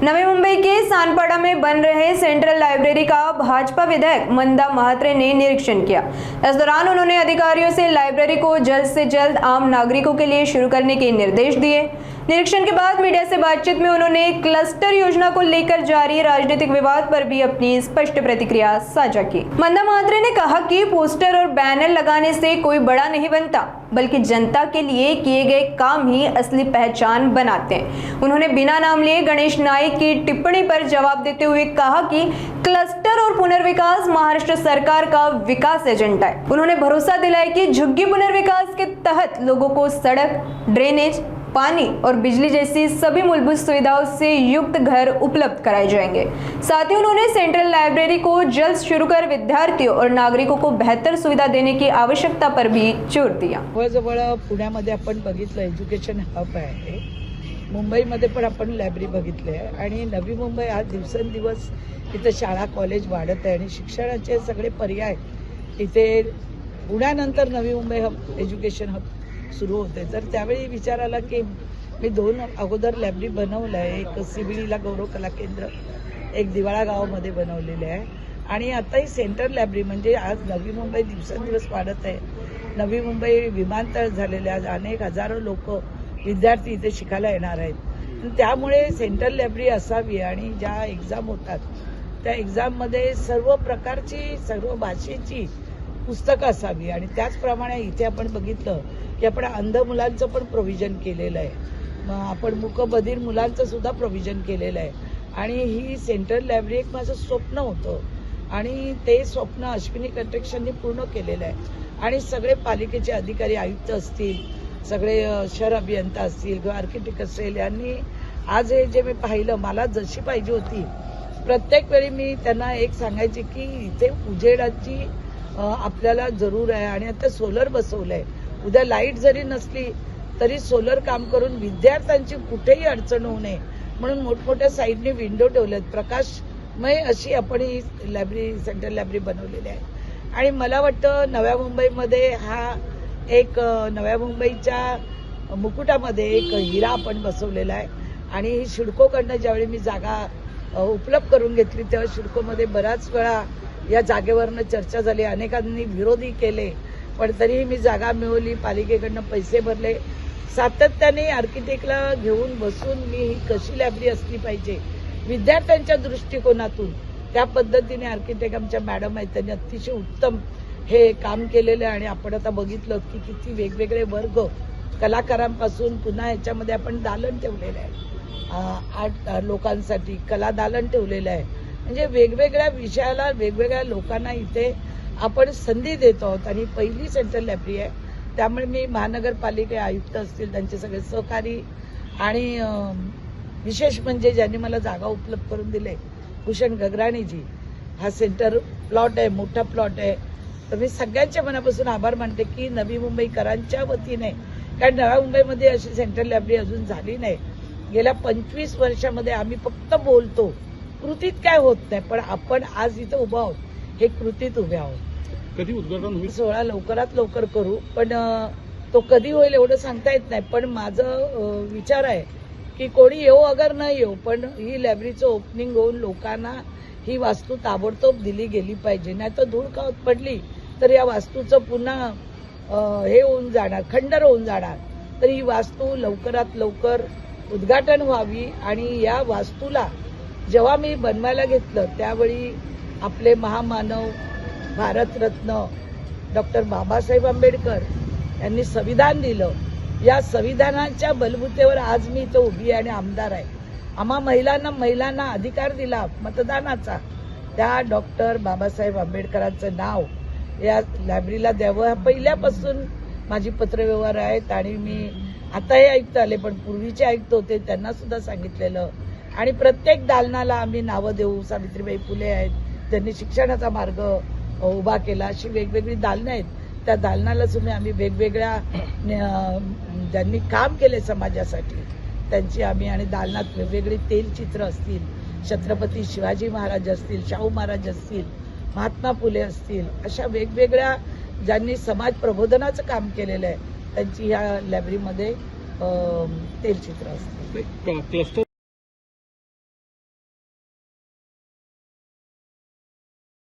नवी मुंबई के सानपाड़ा में बन रहे central library का भाजपा विधायक मंदा महात्रे ने निरीक्षण किया। इस दौरान उन्होंने अधिकारियों से लाइब्रेरी को जल्द से जल्द आम नागरिकों के लिए शुरू करने के निर्देश दिए। निरीक्षण के बाद मीडिया से बातचीत में उन्होंने क्लस्टर योजना को लेकर जारी राजनीतिक विवाद पर भी अपनी स्पष्ट प्रतिक्रिया साझा की। मंदा महात्रे ने कहा कि पोस्टर और बैनर लगाने से कोई बड़ा नहीं बनता, बल्कि जनता के लिए किए गए काम ही असली पहचान बनाते हैं। उन्होंने बिना नाम लिए गणेश नाइक की टिप्पणी पर जवाब देते हुए कहा कि क्लस्टर और पुनर्विकास महाराष्ट्र सरकार का विकास एजेंडा है। उन्होंने भरोसा दिलाया कि झुग्गी पुनर्विकास के तहत लोगों को सड़क, ड्रेनेज, पानी और बिजली जैसी सभी मूलभूत सुविधाओं से युक्त घर उपलब्ध कराए जाएंगे। साथ ही उन्होंने सेंट्रल लाइब्रेरी को जल्द शुरू कर विद्यार्थियों और नागरिकों को बेहतर सुविधा देने की आवश्यकता पर भी जोर दिया। जवळ पुण्यामध्ये आपण बघितलं एज्युकेशन हब आहे, मुंबईमध्ये पण आपण लायब्ररी बघितली आहे आणि नवी मुंबई आज दिवसेंदिवस इथे शाळा कॉलेज वाढत आहे आणि शिक्षणाचे सगळे पर्याय इथे पुण्यानंतर Navi Mumbai hub education hub सुरू होते। तर त्यावेळी विचार आला की मी 2 अगोदर लायब्ररी बनवलं आहे, एक CBDला गौरव कला केंद्र, एक दिवाळा गावामध्ये बनवलेले आहे आणि आता ही सेंट्रल लायब्ररी म्हणजे आज नवी मुंबई दिवसेंदिवस वाढत आहे। नवी मुंबई विमानतळ झालेले, आज अनेक हजारो लोक विद्यार्थी इथे शिकायला येणार आहेत। त्यामुळे सेंट्रल लायब्ररी असावी आणि ज्या एक्झाम होतात त्या एक्झाममध्ये सर्व प्रकारची सर्व भाषेची पुस्तकं असावी आणि त्याचप्रमाणे इथे आपण बघितलं की आपण अंध मुलांचं पण प्रोव्हिजन केलेलं आहे, आपण मूकबधीर मुलांचं सुद्धा प्रोव्हिजन केलेलं आहे आणि ही सेंट्रल लायब्ररी एक माझं स्वप्न होतं आणि ते स्वप्न अश्विनी कंस्ट्रक्शननी पूर्ण केलेलं आहे आणि सगळे पालिकेचे अधिकारी आयुक्त असतील, सगळे शहर अभियंता असतील किंवा आर्किटेक्ट असेल, यांनी आज हे जे मी पाहिलं मला जशी पाहिजे होती, प्रत्येक वेळी मी त्यांना एक सांगायचे की इथे उजेडाची आपल्याला जरूर आहे आणि आता सोलर बसवलंय, उद्या लाईट जरी नसली तरी सोलर काम करून विद्यार्थ्यांची कुठेही अडचण होऊ नये म्हणून मोठमोठ्या साईडने विंडो ठेवल्यात, प्रकाशमय अशी आपण ही लायब्ररी सेंट्रल लायब्ररी बनवलेली आहे। आणि मला वाटतं नव्या मुंबईमध्ये हा एक नव्या मुंबईच्या मुकुटामध्ये एक हिरा आपण बसवलेला आहे आणि ही सिडकोकडनं ज्यावेळी मी जागा उपलब्ध करून घेतली तेव्हा सिडकोमध्ये बराच वेळा या जागेवरनं चर्चा झाली, अनेकांनी विरोधी केले, पण तरीही मी जागा मिळवली, पालिकेकडनं पैसे भरले, सातत्याने आर्किटेक्टला घेऊन बसून मी ही कशी लायब्ररी असली पाहिजे विद्यार्थ्यांच्या दृष्टिकोनातून त्या पद्धतीने आर्किटेक्ट आमच्या मॅडम आहेत, त्यांनी अतिशय उत्तम हे काम केलेलं आहे आणि आपण आता बघितलं की किती वेगवेगळे वर्ग कलाकारांपासून पुन्हा याच्यामध्ये आपण दालन ठेवलेलं आहे, आर्ट लोकांसाठी कला दालन ठेवलेलं आहे, म्हणजे वेगवेगळ्या विषयाला वेगवेगळ्या लोकांना इथे आपण संधी देतो आहोत आणि पहिली सेंट्रल लायब्ररी आहे। त्यामुळे मी महानगरपालिके आयुक्त असतील त्यांचे सगळे सहकारी आणि विशेष म्हणजे ज्यांनी मला जागा उपलब्ध करून दिले भूषण गगराणीजी, हा सेंटर प्लॉट आहे, मोठा प्लॉट आहे, तर मी सगळ्यांच्या मनापासून आभार मानते की नवी मुंबईकरांच्या वतीने, कारण नव्या मुंबईमध्ये अशी सेंट्रल लायब्ररी अजून झाली नाही। गेल्या 25 वर्षामध्ये आम्ही फक्त बोलतो, कृतीत काय होत नाही, पण आपण आज इथं उभा आहोत, हे कृतीत उभे आहोत। कधी उद्घाटन होईल? 16 लवकरात लवकर करू, पण तो कधी होईल एवढं सांगता येत नाही, पण माझं विचार आहे की कोणी येऊ अगर न येऊ, पण ही लायब्ररीचं ओपनिंग होऊन लोकांना ही वास्तू ताबडतोब दिली गेली पाहिजे, नाही तर धूळ खावत पडली तर या वास्तूचं पुन्हा हे होऊन जाणार, खंडर होऊन जाणार। तर ही वास्तू लवकरात लवकर उद्घाटन व्हावी आणि या वास्तूला जेव्हा मी बनवायला घेतलं त्यावेळी आपले महामानव भारतरत्न डॉक्टर बाबासाहेब आंबेडकर यांनी संविधान दिलं, या संविधानाच्या बलबुतेवर आज मी इथं उभी आहे आणि आमदार आहे। आम्हा महिलांना अधिकार दिला मतदानाचा, त्या डॉक्टर बाबासाहेब आंबेडकरांचं नाव या लायब्ररीला द्यावं, पहिल्यापासून माझी पत्रव्यवहार आहेत आणि मी आताही आयुक्त आले पण पूर्वीचे आयुक्त होते त्यांना सुद्धा सांगितलेलं आणि प्रत्येक दालनाला आम्ही नावं देऊ। सावित्रीबाई फुले आहेत, त्यांनी शिक्षणाचा मार्ग उभा केला, अशी वेगवेगळी दालनं आहेत, त्या दालनाला सुद्धा आम्ही वेगवेगळ्या ज्यांनी काम केले समाजासाठी त्यांची आम्ही, आणि दालनात वेगवेगळी तेलचित्र असतील, छत्रपती शिवाजी महाराज असतील, शाहू महाराज असतील, महात्मा फुले असतील, अशा वेगवेगळ्या ज्यांनी समाज प्रबोधनाचं काम केलेलं आहे त्यांची ह्या लायब्ररीमध्ये तेलचित्र असतील।